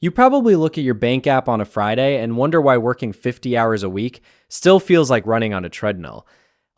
You probably look at your bank app on a Friday and wonder why working 50 hours a week still feels like running on a treadmill.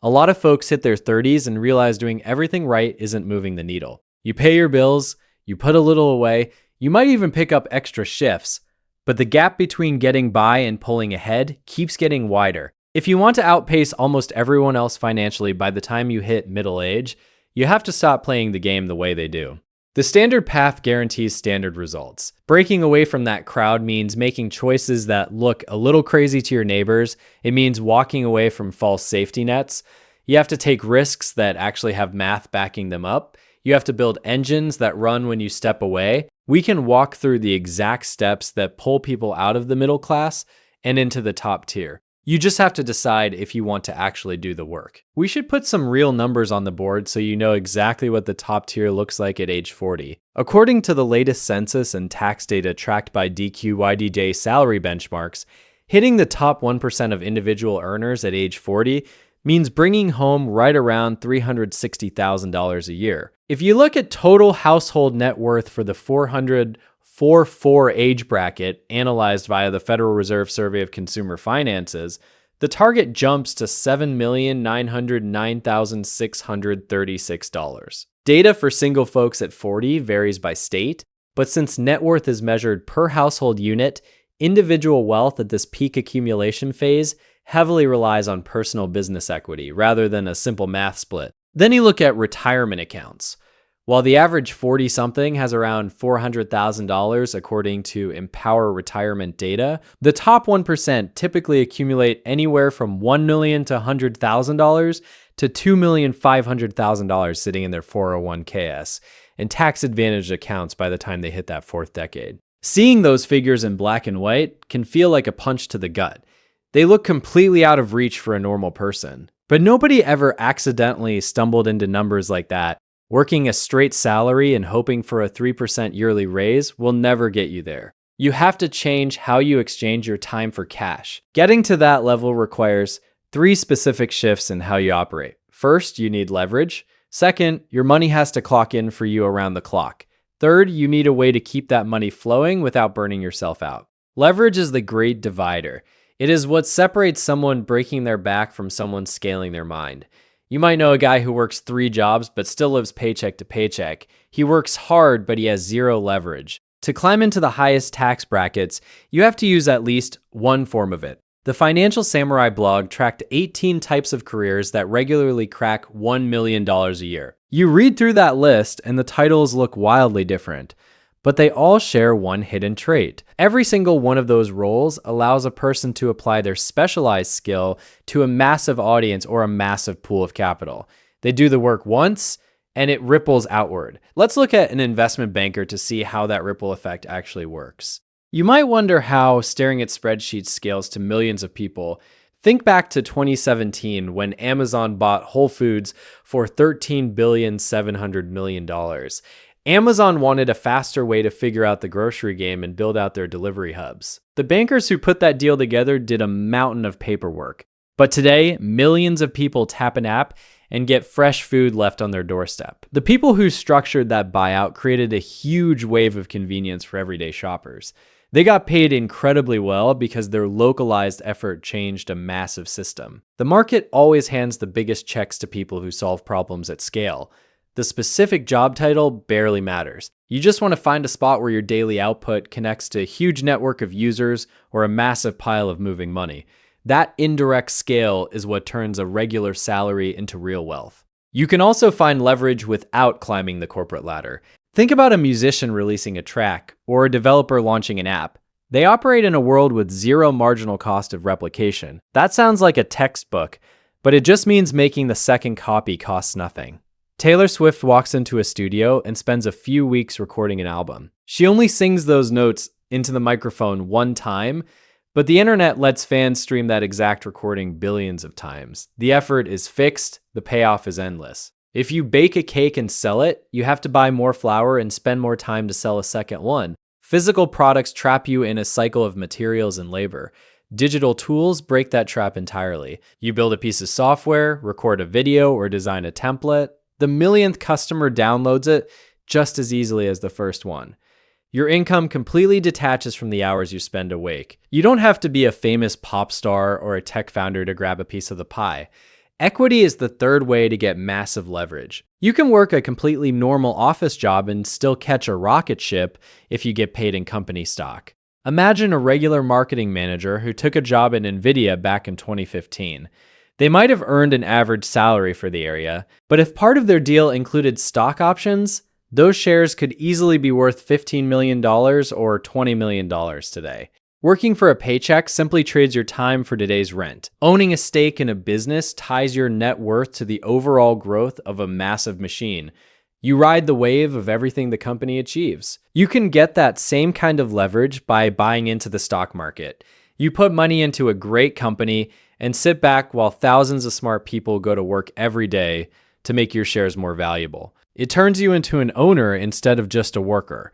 A lot of folks hit their 30s and realize doing everything right isn't moving the needle. You pay your bills, you put a little away, you might even pick up extra shifts, but the gap between getting by and pulling ahead keeps getting wider. If you want to outpace almost everyone else financially by the time you hit middle age, you have to stop playing the game the way they do. The standard path guarantees standard results. Breaking away from that crowd means making choices that look a little crazy to your neighbors. It means walking away from false safety nets. You have to take risks that actually have math backing them up. You have to build engines that run when you step away. We can walk through the exact steps that pull people out of the middle class and into the top tier. You just have to decide if you want to actually do the work. We should put some real numbers on the board so you know exactly what the top tier looks like at age 40. According to the latest census and tax data tracked by DQYDJ salary benchmarks, hitting the top 1% of individual earners at age 40 means bringing home right around $360,000 a year. If you look at total household net worth for the 400-4 age bracket analyzed via the Federal Reserve Survey of Consumer Finances, the target jumps to $7,909,636. Data for single folks at 40 varies by state, but since net worth is measured per household unit, individual wealth at this peak accumulation phase heavily relies on personal business equity rather than a simple math split. Then you look at retirement accounts. While the average 40-something has around $400,000 according to Empower Retirement data, the top 1% typically accumulate anywhere from $1 million to $100,000 to $2,500,000 sitting in their 401ks and tax-advantaged accounts by the time they hit that fourth decade. Seeing those figures in black and white can feel like a punch to the gut. They look completely out of reach for a normal person. But nobody ever accidentally stumbled into numbers like that. Working a straight salary and hoping for a 3% yearly raise will never get you there. You have to change how you exchange your time for cash. Getting to that level requires 3 specific shifts in how you operate. First, you need leverage. Second, your money has to clock in for you around the clock. Third, you need a way to keep that money flowing without burning yourself out. Leverage is the great divider. It is what separates someone breaking their back from someone scaling their mind. You might know a guy who works 3 jobs but still lives paycheck to paycheck. He works hard, but he has 0 leverage. To climb into the highest tax brackets, you have to use at least one form of it. The Financial Samurai blog tracked 18 types of careers that regularly crack $1 million a year. You read through that list and the titles look wildly different, but they all share one hidden trait. Every single one of those roles allows a person to apply their specialized skill to a massive audience or a massive pool of capital. They do the work once, and it ripples outward. Let's look at an investment banker to see how that ripple effect actually works. You might wonder how staring at spreadsheets scales to millions of people. Think back to 2017 when Amazon bought Whole Foods for $13.7 billion. Amazon wanted a faster way to figure out the grocery game and build out their delivery hubs. The bankers who put that deal together did a mountain of paperwork. But today, millions of people tap an app and get fresh food left on their doorstep. The people who structured that buyout created a huge wave of convenience for everyday shoppers. They got paid incredibly well because their localized effort changed a massive system. The market always hands the biggest checks to people who solve problems at scale. The specific job title barely matters. You just want to find a spot where your daily output connects to a huge network of users or a massive pile of moving money. That indirect scale is what turns a regular salary into real wealth. You can also find leverage without climbing the corporate ladder. Think about a musician releasing a track or a developer launching an app. They operate in a world with 0 marginal cost of replication. That sounds like a textbook, but it just means making the second copy costs nothing. Taylor Swift walks into a studio and spends a few weeks recording an album. She only sings those notes into the microphone one time, but the internet lets fans stream that exact recording billions of times. The effort is fixed, the payoff is endless. If you bake a cake and sell it, you have to buy more flour and spend more time to sell a second one. Physical products trap you in a cycle of materials and labor. Digital tools break that trap entirely. You build a piece of software, record a video, or design a template. The millionth customer downloads it just as easily as the first one. Your income completely detaches from the hours you spend awake. You don't have to be a famous pop star or a tech founder to grab a piece of the pie. Equity is the third way to get massive leverage. You can work a completely normal office job and still catch a rocket ship if you get paid in company stock. Imagine a regular marketing manager who took a job at Nvidia back in 2015. They might have earned an average salary for the area, but if part of their deal included stock options, those shares could easily be worth $15 million or $20 million today. Working for a paycheck simply trades your time for today's rent. Owning a stake in a business ties your net worth to the overall growth of a massive machine. You ride the wave of everything the company achieves. You can get that same kind of leverage by buying into the stock market. You put money into a great company and sit back while thousands of smart people go to work every day to make your shares more valuable. It turns you into an owner instead of just a worker.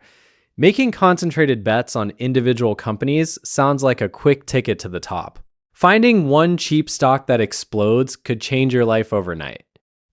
Making concentrated bets on individual companies sounds like a quick ticket to the top. Finding one cheap stock that explodes could change your life overnight.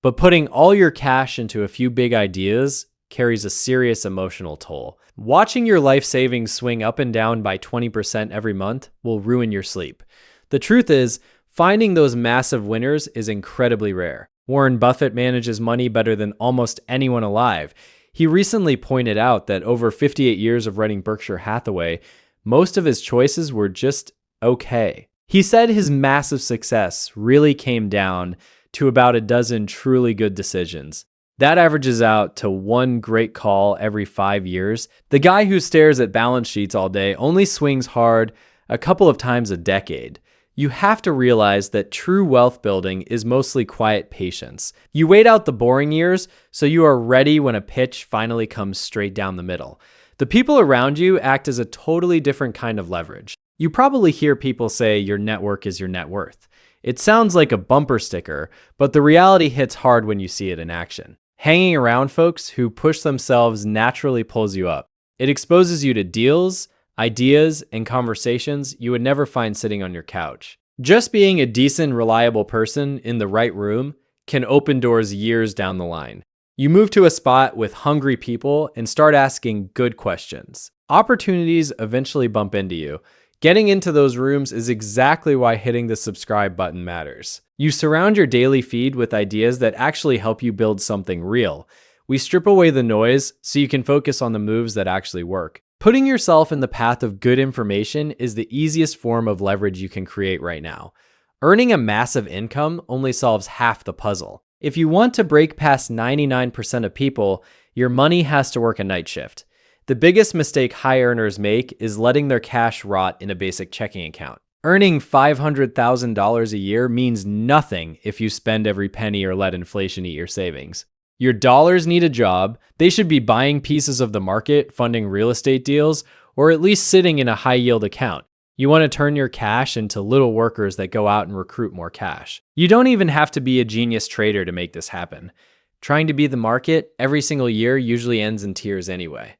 But putting all your cash into a few big ideas carries a serious emotional toll. Watching your life savings swing up and down by 20% every month will ruin your sleep. The truth is, finding those massive winners is incredibly rare. Warren Buffett manages money better than almost anyone alive. He recently pointed out that over 58 years of running Berkshire Hathaway, most of his choices were just okay. He said his massive success really came down to about a dozen truly good decisions. That averages out to one great call every 5 years. The guy who stares at balance sheets all day only swings hard a couple of times a decade. You have to realize that true wealth building is mostly quiet patience. You wait out the boring years so you are ready when a pitch finally comes straight down the middle. The people around you act as a totally different kind of leverage. You probably hear people say your network is your net worth. It sounds like a bumper sticker, but the reality hits hard when you see it in action. Hanging around folks who push themselves naturally pulls you up. It exposes you to deals, ideas, and conversations you would never find sitting on your couch. Just being a decent, reliable person in the right room can open doors years down the line. You move to a spot with hungry people and start asking good questions. Opportunities eventually bump into you. Getting into those rooms is exactly why hitting the subscribe button matters. You surround your daily feed with ideas that actually help you build something real. We strip away the noise so you can focus on the moves that actually work. Putting yourself in the path of good information is the easiest form of leverage you can create right now. Earning a massive income only solves half the puzzle. If you want to break past 99% of people, your money has to work a night shift. The biggest mistake high earners make is letting their cash rot in a basic checking account. Earning $500,000 a year means nothing if you spend every penny or let inflation eat your savings. Your dollars need a job. They should be buying pieces of the market, funding real estate deals, or at least sitting in a high yield account. You want to turn your cash into little workers that go out and recruit more cash. You don't even have to be a genius trader to make this happen. Trying to be the market every single year usually ends in tears anyway.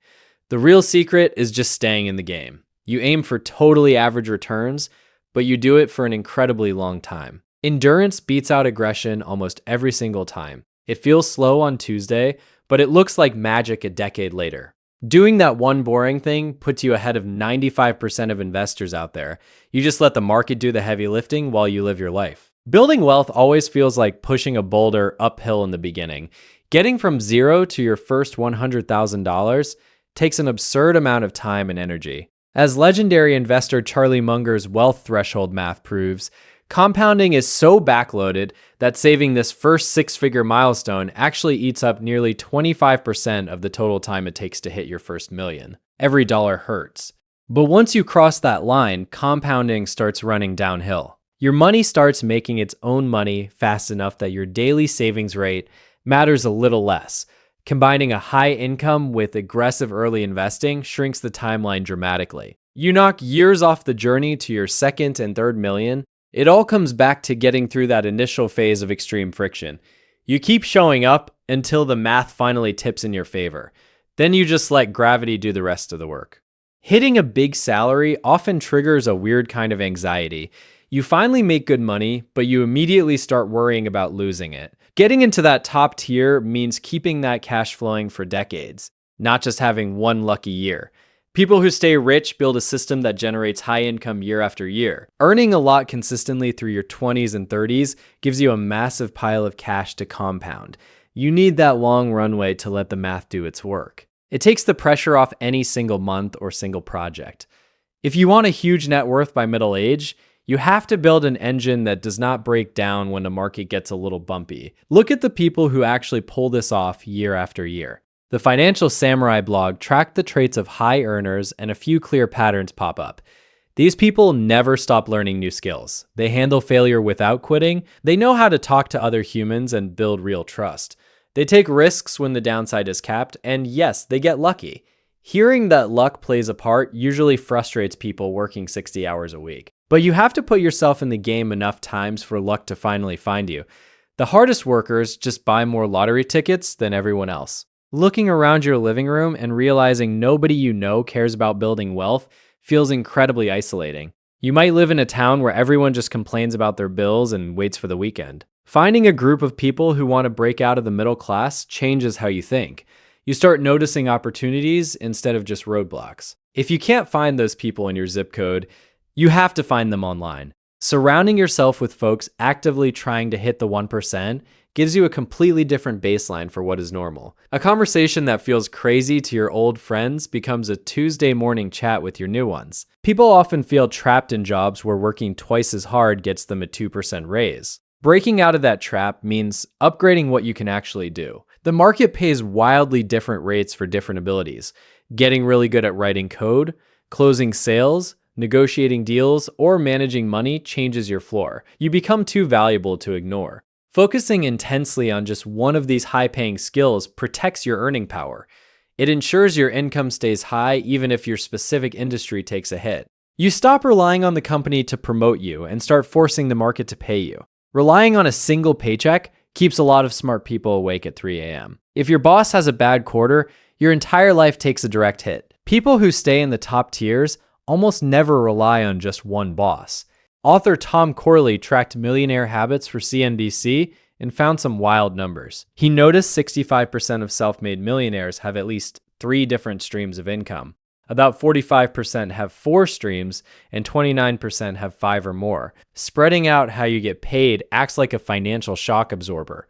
The real secret is just staying in the game. You aim for totally average returns, but you do it for an incredibly long time. Endurance beats out aggression almost every single time. It feels slow on Tuesday, but it looks like magic a decade later. Doing that one boring thing puts you ahead of 95% of investors out there. You just let the market do the heavy lifting while you live your life. Building wealth always feels like pushing a boulder uphill in the beginning. Getting from zero to your first $100,000 takes an absurd amount of time and energy. As legendary investor Charlie Munger's wealth threshold math proves, compounding is so backloaded that saving this first six-figure milestone actually eats up nearly 25% of the total time it takes to hit your first million. Every dollar hurts. But once you cross that line, compounding starts running downhill. Your money starts making its own money fast enough that your daily savings rate matters a little less. Combining a high income with aggressive early investing shrinks the timeline dramatically. You knock years off the journey to your second and third million. It all comes back to getting through that initial phase of extreme friction. You keep showing up until the math finally tips in your favor. Then you just let gravity do the rest of the work. Hitting a big salary often triggers a weird kind of anxiety. You finally make good money, but you immediately start worrying about losing it. Getting into that top tier means keeping that cash flowing for decades, not just having one lucky year. People who stay rich build a system that generates high income year after year. Earning a lot consistently through your 20s and 30s gives you a massive pile of cash to compound. You need that long runway to let the math do its work. It takes the pressure off any single month or single project. If you want a huge net worth by middle age, you have to build an engine that does not break down when the market gets a little bumpy. Look at the people who actually pull this off year after year. The Financial Samurai blog tracked the traits of high earners, and a few clear patterns pop up. These people never stop learning new skills. They handle failure without quitting. They know how to talk to other humans and build real trust. They take risks when the downside is capped, and yes, they get lucky. Hearing that luck plays a part usually frustrates people working 60 hours a week. But you have to put yourself in the game enough times for luck to finally find you. The hardest workers just buy more lottery tickets than everyone else. Looking around your living room and realizing nobody you know cares about building wealth feels incredibly isolating. You might live in a town where everyone just complains about their bills and waits for the weekend. Finding a group of people who want to break out of the middle class changes how you think. You start noticing opportunities instead of just roadblocks. If you can't find those people in your zip code, you have to find them online. Surrounding yourself with folks actively trying to hit the 1% gives you a completely different baseline for what is normal. A conversation that feels crazy to your old friends becomes a Tuesday morning chat with your new ones. People often feel trapped in jobs where working twice as hard gets them a 2% raise. Breaking out of that trap means upgrading what you can actually do. The market pays wildly different rates for different abilities. Getting really good at writing code, closing sales, negotiating deals, or managing money changes your floor. You become too valuable to ignore. Focusing intensely on just one of these high-paying skills protects your earning power. It ensures your income stays high even if your specific industry takes a hit. You stop relying on the company to promote you and start forcing the market to pay you. Relying on a single paycheck keeps a lot of smart people awake at 3 a.m. If your boss has a bad quarter, your entire life takes a direct hit. People who stay in the top tiers almost never rely on just one boss. Author Tom Corley tracked millionaire habits for CNBC and found some wild numbers. He noticed 65% of self-made millionaires have at least 3 different streams of income. About 45% have 4 streams, and 29% have 5 or more. Spreading out how you get paid acts like a financial shock absorber.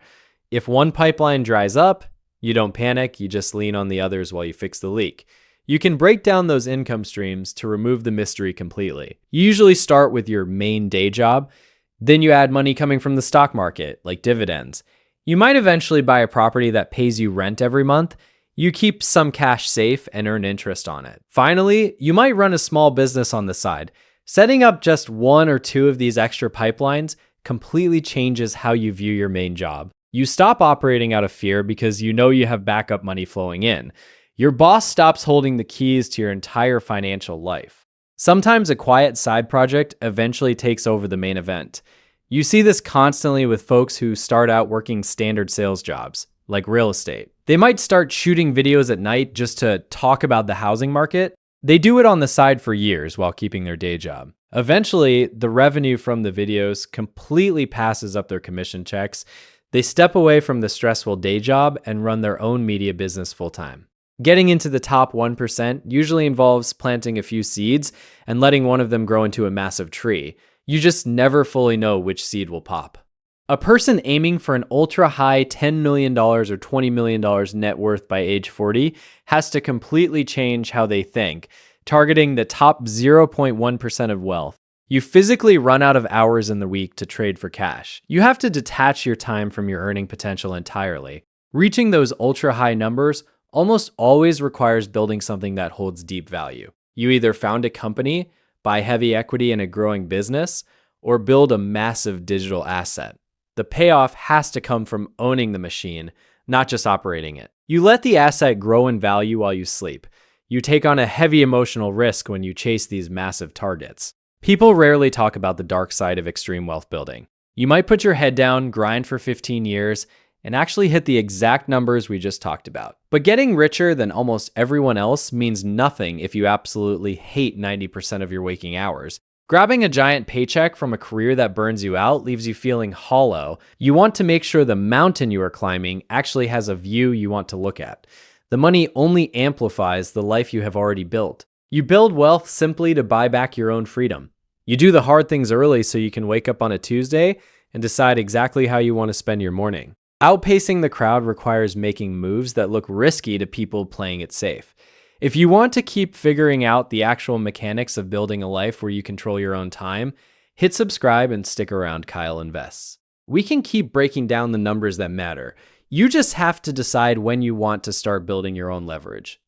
If one pipeline dries up, you don't panic, you just lean on the others while you fix the leak. You can break down those income streams to remove the mystery completely. You usually start with your main day job, then you add money coming from the stock market, like dividends. You might eventually buy a property that pays you rent every month. You keep some cash safe and earn interest on it. Finally, you might run a small business on the side. Setting up just 1 or 2 of these extra pipelines completely changes how you view your main job. You stop operating out of fear because you know you have backup money flowing in. Your boss stops holding the keys to your entire financial life. Sometimes a quiet side project eventually takes over the main event. You see this constantly with folks who start out working standard sales jobs, like real estate. They might start shooting videos at night just to talk about the housing market. They do it on the side for years while keeping their day job. Eventually, the revenue from the videos completely passes up their commission checks. They step away from the stressful day job and run their own media business full-time. Getting into the top 1% usually involves planting a few seeds and letting one of them grow into a massive tree. You just never fully know which seed will pop. A person aiming for an ultra-high $10 million or $20 million net worth by age 40 has to completely change how they think, targeting the top 0.1% of wealth. You physically run out of hours in the week to trade for cash. You have to detach your time from your earning potential entirely. Reaching those ultra-high numbers almost always requires building something that holds deep value. You either found a company, buy heavy equity in a growing business, or build a massive digital asset. The payoff has to come from owning the machine, not just operating it. You let the asset grow in value while you sleep. You take on a heavy emotional risk when you chase these massive targets. People rarely talk about the dark side of extreme wealth building. You might put your head down, grind for 15 years, and actually hit the exact numbers we just talked about. But getting richer than almost everyone else means nothing if you absolutely hate 90% of your waking hours. Grabbing a giant paycheck from a career that burns you out leaves you feeling hollow. You want to make sure the mountain you are climbing actually has a view you want to look at. The money only amplifies the life you have already built. You build wealth simply to buy back your own freedom. You do the hard things early so you can wake up on a Tuesday and decide exactly how you want to spend your morning. Outpacing the crowd requires making moves that look risky to people playing it safe. If you want to keep figuring out the actual mechanics of building a life where you control your own time, hit subscribe and stick around Kyle Invests. We can keep breaking down the numbers that matter. You just have to decide when you want to start building your own leverage.